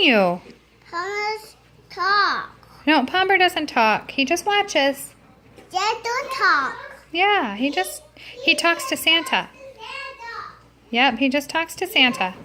you? Thomas talk. No, Pomber doesn't talk. He just watches. Dad don't talk. Yeah, he talks to Santa. Yep, he just talks to Santa.